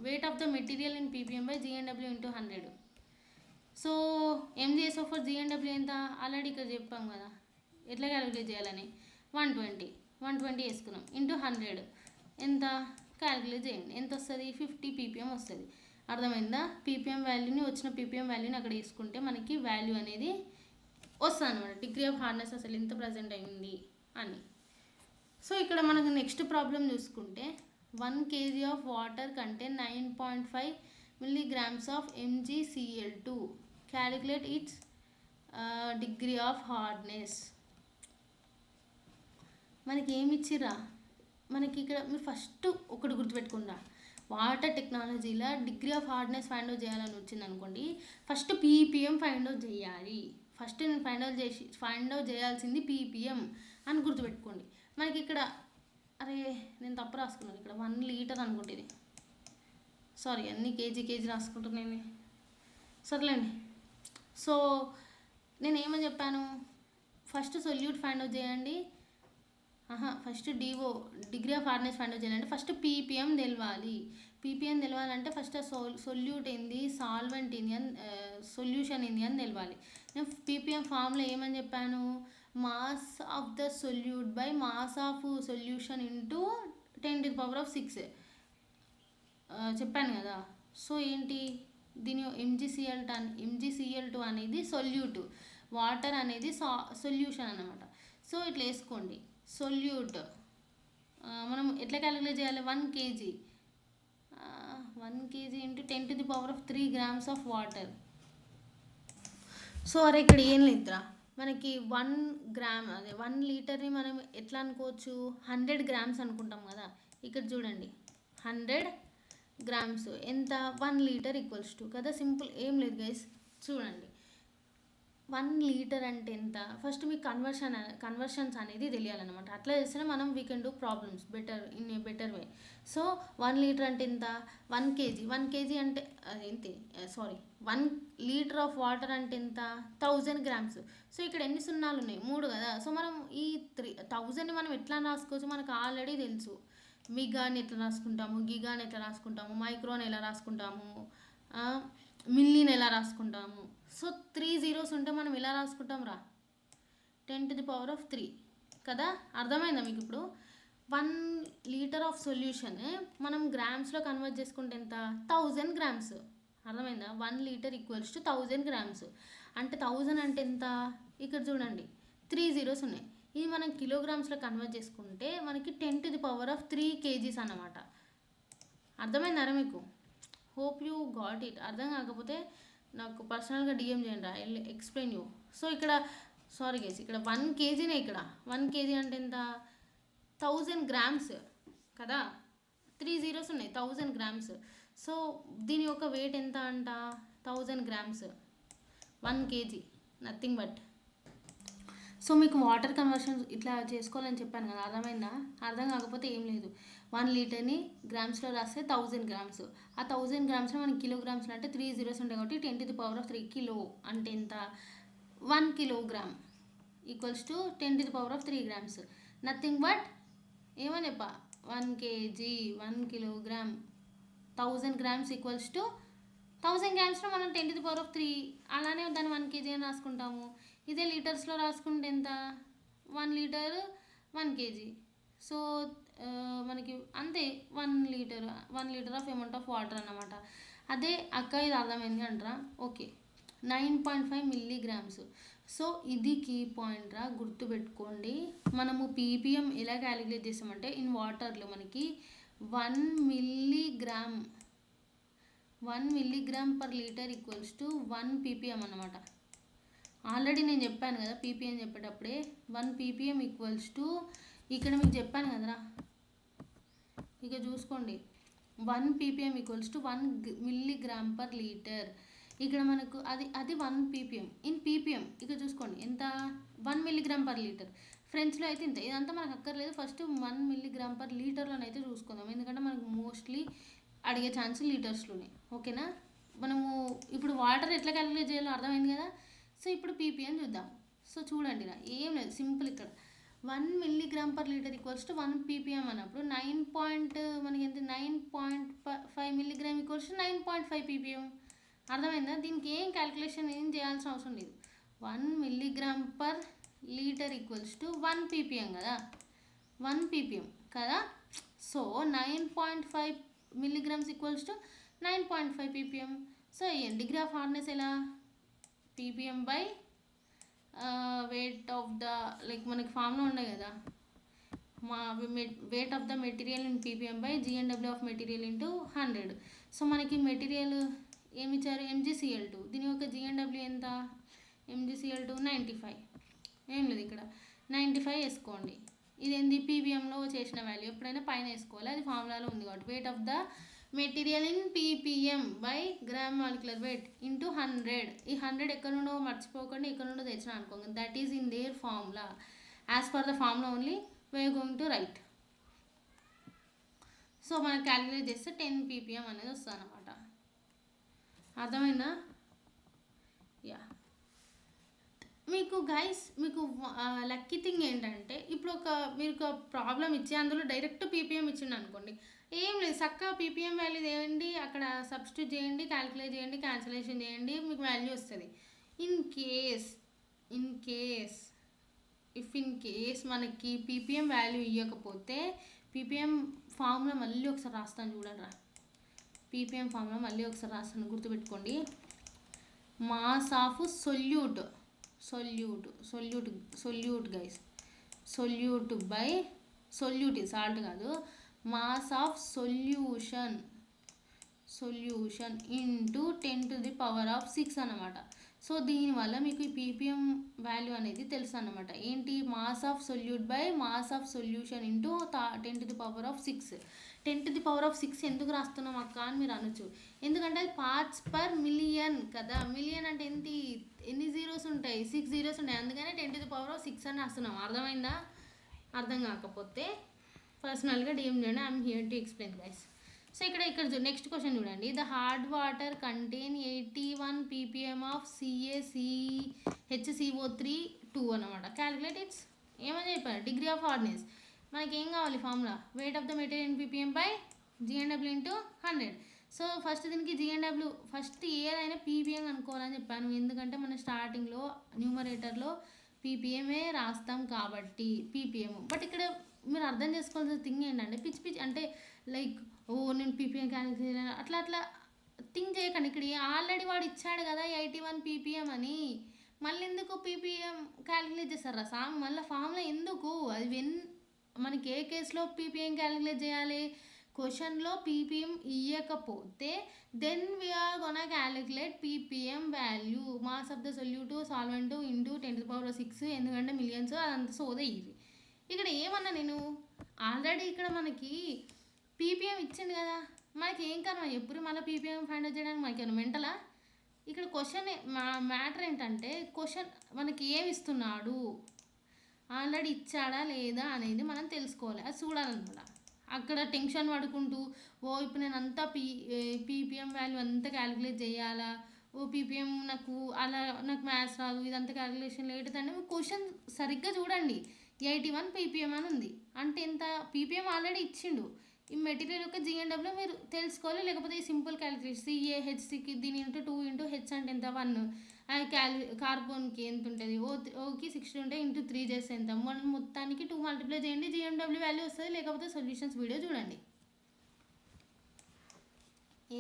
weight of the material in ppm by GNW into 100. So MgSO4 GNW ఎంత? ఆల్రెడీ ఇక్కడ చెప్పాం కదా ఎట్లా క్యాలిక్యులేట్ చేయాలని. 120 వేసుకున్నాం ఇంటూ 100 ఎంత? క్యాలిక్యులేట్ చేయండి. ఎంత వస్తుంది? 50 ppm వస్తుంది. అర్థమైందా? పీపీఎం వాల్యూని, వచ్చిన పీపీఎం వాల్యూని అక్కడ వేసుకుంటే మనకి వాల్యూ అనేది వస్తుంది అనమాట, డిగ్రీ ఆఫ్ హార్డ్నెస్ అసలు ఎంత ప్రజెంట్ అయింది అని. సో ఇక్కడ మనకు నెక్స్ట్ ప్రాబ్లం చూసుకుంటే 1 kg ఆఫ్ వాటర్ కంటే 9.5 milligrams of MgCl2. Calculate it's degree of hardness. మనకి ఏమి ఇచ్చిరా? మనకి ఇక్కడ మీరు ఫస్ట్ ఒకటి గుర్తుపెట్టుకుందా, వాటర్ టెక్నాలజీలో degree of hardness find out చేయాలని వచ్చింది అనుకోండి, ఫస్ట్ పీపీఎం ఫైండ్ అవుట్ చేయాలి. ఫస్ట్ నేను ఫైండ్ అవుట్ చేయాల్సింది పీపీఎం అని గుర్తుపెట్టుకోండి. మనకి ఇక్కడ అరే నేను తప్పు రాసుకున్నాను, ఇక్కడ 1 లీటర్ అనుకుంటుంది. సారీ, అన్ని కేజీ రాసుకుంటున్నాను. సర్లేండి. సో నేను ఏమని చెప్పాను? ఫస్ట్ సొల్యూట్ ఫైండ్ అవుట్ చేయండి. First degree of hardness find out చేయాలంటే ఫస్ట్ పీపీఎం తెలవాలి. పీపీఎం తెలవాలంటే ఫస్ట్ సొల్యూట్ ఏంది, సాల్వెంట్ ఏంది అని, సొల్యూషన్ ఏంది అని తెలవాలి. నేను పీపీఎం ఫామ్లో ఏమని చెప్పాను? Mass of the solute by mass of solution into 10⁻6 చెప్పాను కదా. సో ఏంటి దీని MgCl2 అనేది సొల్యూట్, వాటర్ అనేది సొల్యూషన్ అన్నమాట. సో ఇట్లా వేసుకోండి. సొల్యూట్ మనం ఎట్లా క్యాలిక్యులేట్ చేయాలి? 1 kg into 10⁻3 grams of water. So అరే ఇక్కడ ఏం లేదురా, మనకి 1 gram అదే 1 లీటర్ని మనం ఎట్లా అనుకోవచ్చు? 100 grams అనుకుంటాం కదా. ఇక్కడ చూడండి 100 grams ఎంత? 1 లీటర్ ఈక్వల్స్ టు కదా. సింపుల్, ఏం లేదు గైస్. చూడండి 1 లీటర్ అంటే ఎంత? ఫస్ట్ మీకు కన్వర్షన్స్ అనేది తెలియాలన్నమాట. అట్లా చేస్తేనే మనం we can do problems in a better way. So 1 litre అంటే ఎంత? 1 kg అంటే ఏంటి, సారీ 1 లీటర్ ఆఫ్ వాటర్ అంటే ఎంత? 1000 grams. సో ఇక్కడ ఎన్ని సున్నాలు ఉన్నాయి? 3 కదా. సో మనం ఈ 1000ని మనం ఎట్లా రాసుకోవచ్చు? మనకు ఆల్రెడీ తెలుసు. మిగాని ఎట్లా రాసుకుంటాము, గిగాని ఎట్లా రాసుకుంటాము, మైక్రోని ఎలా రాసుకుంటాము, మిల్లీని ఎలా రాసుకుంటాము. సో 3 zeros ఉంటే మనం ఎలా రాసుకుంటాం రా? 10⁻3 కదా. అర్థమైందా మీకు? ఇప్పుడు 1 లీటర్ ఆఫ్ సొల్యూషన్ మనం గ్రామ్స్లో కన్వర్ట్ చేసుకుంటే ఎంత? 1000 grams. అర్థమైందా? 1 లీటర్ ఈక్వల్స్ టు 1000 grams. అంటే 1000 అంటే ఎంత? ఇక్కడ చూడండి 3 zeros ఉన్నాయి. ఇది మనం కిలోగ్రామ్స్లో కన్వర్ట్ చేసుకుంటే మనకి 10⁻3 kgs అన్నమాట. అర్థమైందారా మీకు? Hope you got it. అర్థం కాకపోతే నాకు పర్సనల్గా డిఎం చేయండి, I will explain you. So ఇక్కడ సారీ గైస్, ఇక్కడ 1 kgనే. ఇక్కడ 1 kg అంటే ఎంత? 1000 grams కదా. 3 zeros ఉన్నాయి, 1000 grams. సో దీని యొక్క వెయిట్ ఎంత అంట? 1000 grams. 1 kg nothing but so మీకు వాటర్ కన్వర్షన్ ఇట్లా చేసుకోవాలని చెప్పాను కదా, అర్థమైందా? అర్థం కాకపోతే ఏం లేదు, 1 లీటర్ని గ్రామ్స్లో రాస్తే 1000 గ్రామ్స్, ఆ 1000 గ్రామ్స్లో మనకి కిలోగ్రామ్స్లో అంటే 3 జీరోస్ ఉంటాయి కాబట్టి 10⁻³ కిలో అంటే ఎంత, 1 kilogram equals to 10⁻³ grams, nothing but ఏమని చెప్పా, 1 kg, 1 kilogram, 1000 grams equals to 1000 గ్రామ్స్లో మనం 10⁻³ అలానే దాన్ని 1 kg అని రాసుకుంటాము. ఇదే లీటర్స్లో రాసుకుంటే ఎంత, 1 లీటర్ 1 kg. సో మనకి అంతే, 1 litre of amount of water అన్నమాట. అదే అక్క ఇది అర్థమైంది అంటారా, ఓకే, 9.5 మిల్లీగ్రామ్స్. సో ఇది కీ పాయింట్ రా, గుర్తుపెట్టుకోండి. మనము పీపీఎం ఎలా క్యాలిక్యులేట్ చేస్తామంటే ఇన్ వాటర్లో మనకి 1 milligram per litre equals to 1 ppm అన్నమాట. ఆల్రెడీ నేను చెప్పాను కదా పీపీఎం చెప్పేటప్పుడే, 1 ppm ఈక్వల్స్ టు, ఇక్కడ మీకు చెప్పాను కదరా, ఇక చూసుకోండి, 1 ppm equals to 1 milligram per litre. ఇక్కడ మనకు అది 1 ppm ఇన్ పీపీఎం. ఇక చూసుకోండి ఎంత, 1 మిల్లీగ్రామ్ పర్ లీటర్. ఫ్రెంచ్లో అయితే ఇంత, ఇదంతా మనకు అక్కర్లేదు, ఫస్ట్ 1 మిల్లీగ్రామ్ పర్ లీటర్లోనైతే చూసుకుందాం, ఎందుకంటే మనకు మోస్ట్లీ అడిగే ఛాన్స్ లీటర్స్లోనే, ఓకేనా? మనము ఇప్పుడు వాటర్ ఎట్లా క్యాలిక్యులేట్ చేయాలో అర్థమైంది కదా. సో ఇప్పుడు పీపీఎం చూద్దాం. సో చూడండి రా, ఏం లేదు, సింపుల్. ఇక్కడ 1 milligram per litre equals to 1 ppm అన్నప్పుడు మనకి ఎంత, 9.5 మిల్లీగ్రామ్ ఈక్వల్స్ టు 9.5 ppm. అర్థమైందా? దీనికి ఏం క్యాలిక్యులేషన్ ఏం చేయాల్సిన అవసరం లేదు. 1 milligram per litre equals to 1 ppm కదా, 1 ppm కదా. So 9.5 milligrams equals to 9.5 ppm. So degree of hardness ఎలా, ppm by weight of the, like మనకి ఫామ్లో ఉన్నాయి కదా, మా wait of the material in ppm by GNW of material into 100. So మనకి material ఏమి ఇచ్చారు, MgCl2, దీని యొక్క GNW ఎంత, MgCl2 95. ఏం లేదు, ఇక్కడ 95 వేసుకోండి. ఇది ఏంది, పీపీఎంలో చేసిన వాల్యూ, ఎప్పుడైనా పైన వేసుకోవాలి, అది ఫార్ములాలో ఉంది కాబట్టి. Wait of the material in ppm by gram molecular weight into 100. ఈ 100 ఎక్కడ నుండో మర్చిపోకండి, ఎక్కడ నుండో తెచ్చిన అనుకోండి, that is in their formula. As per the formula only we're going to write. So మనం క్యాలిక్యులేట్ చేస్తే 10 ppm అనేది వస్తుంది అనమాట. అర్థమైందా? యా. మీకు గైస్, మీకు లక్కీ థింగ్ ఏంటంటే, ఇప్పుడు మీరు ఒక ప్రాబ్లం ఇచ్చి అందులో డైరెక్ట్ పీపీఎం ఇచ్చిండు అనుకోండి, ఏం లేదు, చక్కగా పీపీఎం వాల్యూ చేయండి, అక్కడ సబ్స్టిట్యూట్ చేయండి, క్యాలిక్యులేట్ చేయండి, క్యాన్సిలేషన్ చేయండి, మీకు వాల్యూ వస్తుంది. ఇన్ కేస్ మనకి పీపీఎం వాల్యూ ఇవ్వకపోతే, పీపీఎం ఫార్ములా మళ్ళీ ఒకసారి రాస్తాను చూడండి. పీపీఎం ఫార్ములా మళ్ళీ ఒకసారి రాస్తాను, గుర్తుపెట్టుకోండి. Mass of solute guys, solute by solute, salt కాదు, మాస్ ఆఫ్ సొల్యూషన్ ఇంటూ 10⁻⁶ అన్నమాట. సో దీనివల్ల మీకు ఈ పీపీఎం వాల్యూ అనేది తెలుసు అన్నమాట. ఏంటి, mass of solute by mass of solution into 10⁻⁶. 10⁻⁶ ఎందుకు రాస్తున్నాం అక్క అని మీరు అనొచ్చు, ఎందుకంటే అది పార్ట్స్ పర్ మిలియన్ కదా. మిలియన్ అంటే ఎన్ని జీరోస్ ఉంటాయి, 6 జీరోస్ ఉంటాయి, అందుకనే 10⁻⁶ అని రాస్తున్నాం. అర్థమైందా? అర్థం కాకపోతే పర్సనల్గా డిఎం చేయండి, I'm here to explain guys. So ఇక్కడ నెక్స్ట్ క్వశ్చన్ చూడండి. The hard water contain 81 ppm of HCO3 అనమాట. క్యాలిక్యులేట్ ఇట్స్, ఏమని చెప్పారు, డిగ్రీ ఆఫ్ హార్డ్నెస్. మనకి ఏం కావాలి formula, wait of the material in ppm by GNW into 100. So first దీనికి GNW, first ఏదైనా పీపీఎం అనుకోవాలని చెప్పాను, ఎందుకంటే మన స్టార్టింగ్లో న్యూమరేటర్లో పీపీఎమే రాస్తాం కాబట్టి పీపీఎం. బట్ ఇక్కడ మీరు అర్థం చేసుకోవాల్సిన థింగ్ ఏంటంటే, పిచ్చి అంటే లైక్, నేను పీపీఎం క్యాలిక్యులేట్ అట్లా థింక్ చేయకండి. ఇక్కడ ఆల్రెడీ వాడు ఇచ్చాడు కదా 81 ppm అని, మళ్ళీ ఎందుకు పీపీఎం క్యాలిక్యులేట్ చేస్తారా మళ్ళీ ఫార్ములా ఎందుకు, అది మనకి ఏ కేసులో పీపీఎం క్యాలిక్యులేట్ చేయాలి, క్వశ్చన్లో పీపీఎం ఇవ్వకపోతే then we're gonna calculate ppm value, mass of the solute solvent into 10⁻⁶, ఎందుకంటే మిలియన్స్, అదంతా సోదే ఇది. ఇక్కడ ఏమన్నా నేను ఆల్రెడీ ఇక్కడ మనకి పీపీఎం ఇచ్చింది కదా, మనకి ఏం కారణం ఎప్పుడు మళ్ళీ పీపీఎం ఫైండ్ అవుట్ చేయడానికి మనకి ఏమైనా మెంటలా? ఇక్కడ క్వశ్చన్ మ్యాటర్ ఏంటంటే, క్వశ్చన్ మనకి ఏమి ఇస్తున్నాడు, ఆల్రెడీ ఇచ్చాడా లేదా అనేది మనం తెలుసుకోవాలి, అది చూడాలన్నమాట. అక్కడ టెన్షన్ పడుకుంటూ ఇప్పుడు నేను అంతా పీపీఎం వాల్యూ అంతా క్యాలిక్యులేట్ చేయాలా, పీపీఎం నాకు అలా నాకు మ్యాథ్స్ రాదు ఇదంతా క్యాలిక్యులేషన్ లేదంటే క్వశ్చన్ సరిగ్గా చూడండి. 81 పీపీఎం అని ఉంది అంటే ఎంత పీపీఎం ఆల్రెడీ ఇచ్చిండు. ఈ మెటీరియల్ యొక్క జిఎన్డబ్ల్యూ మీరు తెలుసుకోవాలి, లేకపోతే ఈ సింపుల్ క్యాలిక్యులేషన్ సిఏహెచ్సికి దీని ఇంటూ 2 × H అంటే ఎంత 1, కార్బన్కి ఎంత ఉంటుంది, ఓకి 60 ఉంటే ఇంటూ 3 చేస్తే ఎంత, మనం మొత్తానికి 2 మల్టిప్లై చేయండి జిఎన్డబ్ల్యూ వాల్యూ వస్తుంది, లేకపోతే సొల్యూషన్స్ వీడియో చూడండి.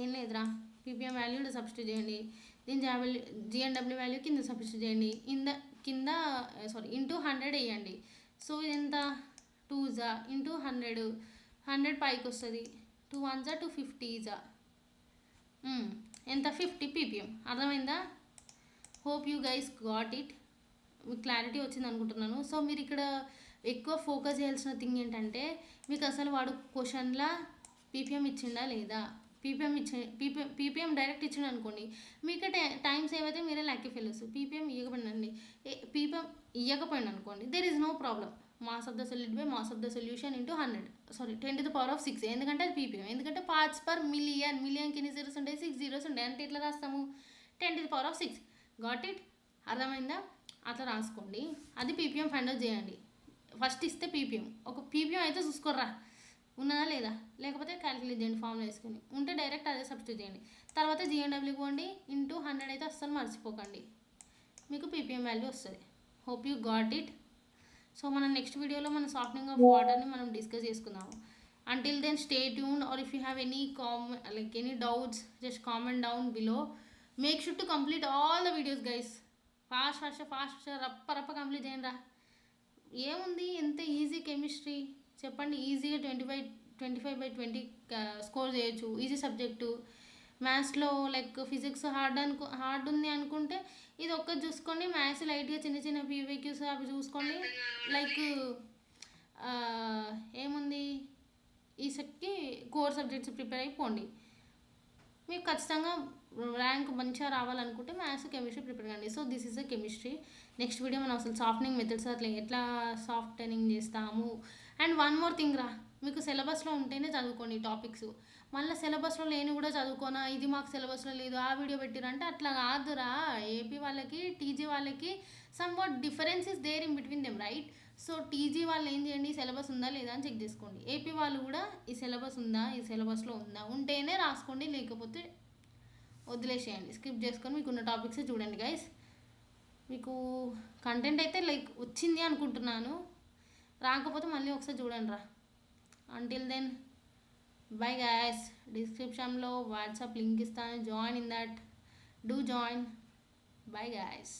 ఏం లేదురా, పీపీఎం వాల్యూ సబ్స్టిట్యూట్ చేయండి, దీని జిఎన్డబ్ల్యూ వాల్యూ కింద సబ్స్టిట్యూట్ చేయండి, కింద ఇంటూ 100 వేయండి. సో ఇదెంత 2 ఇంటూ 100 పైకి వస్తుంది, 2 1 250 ఎంత 50 పీపీఎం. అర్థమైందా? Hope you guys got it. మీకు క్లారిటీ వచ్చింది అనుకుంటున్నాను. సో మీరు ఇక్కడ ఎక్కువ ఫోకస్ చేయాల్సిన థింగ్ ఏంటంటే, మీకు అసలు వాడు క్వశ్చన్లా పీపీఎం ఇచ్చిండా లేదా, పీపీఎం డైరెక్ట్ ఇచ్చిండు అనుకోండి, మీకు టైం సేవ్ అయితే మీరే లక్కీ ఫెలోస్. పీపీఎం ఇవ్వకపోయిందండి, పీపీఎం ఇవ్వకపోయింది అనుకోండి, there is no problem. Mass of the solute by mass of the solution into 10⁻⁶. ఎందుకంటే అది పీపీఎం, ఎందుకంటే పార్ట్స్ పర్ మిలియన్కి ఎన్ని జీరోస్ ఉంటాయి, 6 జీరోస్ ఉంటాయి. అంటే ఎట్లా రాస్తాము, 10⁻⁶. Got it? అర్థమైందా? అట్లా రాసుకోండి. అది పీపీఎం ఫైండ్ అవుట్ చేయండి. ఫస్ట్ ఇస్తే పీపీఎం, ఒక పీపీఎం అయితే చూసుకోర్రా ఉన్నదా లేదా, లేకపోతే క్యాలిక్యులేట్ చేయండి ఫామ్లో వేసుకొని, ఉంటే డైరెక్ట్ అదే సబ్స్టిట్యూట్ చేయండి. తర్వాత జిఎన్డబ్ల్యూ పోండి, ఇంటూ 100 అయితే అస్సలు మర్చిపోకండి, మీకు పీపీఎం వాల్యూ వస్తుంది. Hope you got it. So మనం నెక్స్ట్ వీడియోలో మన సాఫ్ట్నింగ్ ఆఫ్ వాటర్ని మనం డిస్కస్ చేసుకుందాము. Until then stay tuned, or if you have any doubts just comment down below. Make sure to complete all the videos guys. Fast రప్ప complete చేయండి రా. ఏముంది, ఎంత ఈజీ కెమిస్ట్రీ చెప్పండి, ఈజీగా 25/20 స్కోర్ చేయొచ్చు. Easy subject. మ్యాథ్స్లో లైక్ ఫిజిక్స్ హార్డ్ ఉంది అనుకుంటే ఇది ఒక్కటి చూసుకోండి, మ్యాథ్స్ లైట్గా చిన్న చిన్న పీవీక్యూస్ అవి చూసుకోండి. లైక్ ఏముంది, ఈ సెట్కి కోర్ సబ్జెక్ట్స్ ప్రిపేర్ అయిపోండి. మీకు ఖచ్చితంగా ర్యాంక్ మంచిగా రావాలనుకుంటే మ్యాథ్స్ కెమిస్ట్రీ ప్రిపేర్ కండి. So this is the chemistry. Next video మనం అసలు సాఫ్ట్నింగ్ మెథడ్స్ అట్లా ఎట్లా సాఫ్టనింగ్ చేస్తాము. అండ్ వన్ మోర్ థింగ్ రా, మీకు సిలబస్లో ఉంటేనే చదువుకోండి టాపిక్స్. మళ్ళీ సిలబస్లో లేని కూడా చదువుకోనా, ఇది మాకు సిలబస్లో లేదు ఆ వీడియో పెట్టిరంటే అట్లా కాదురా. ఏపీ వాళ్ళకి టీజీ వాళ్ళకి somewhat difference is there in between them, right? So TG వాళ్ళు ఏం చేయండి, సిలబస్ ఉందా లేదా అని చెక్ చేసుకోండి. ఏపీ వాళ్ళు కూడా ఈ సిలబస్ ఉందా, ఈ సిలబస్లో ఉందా, ఉంటేనే రాసుకోండి, లేకపోతే వదిలేసేయండి, స్కిప్ చేసుకొని మీకు ఉన్న టాపిక్స్ చూడండి గైస్. మీకు కంటెంట్ అయితే లైక్ వచ్చింది అనుకుంటున్నాను, రాకపోతే మళ్ళీ ఒకసారి చూడండి రా. Until then bye guys. డిస్క్రిప్షన్లో వాట్సాప్ లింక్ ఇస్తాను, join in that, do join. Bye guys.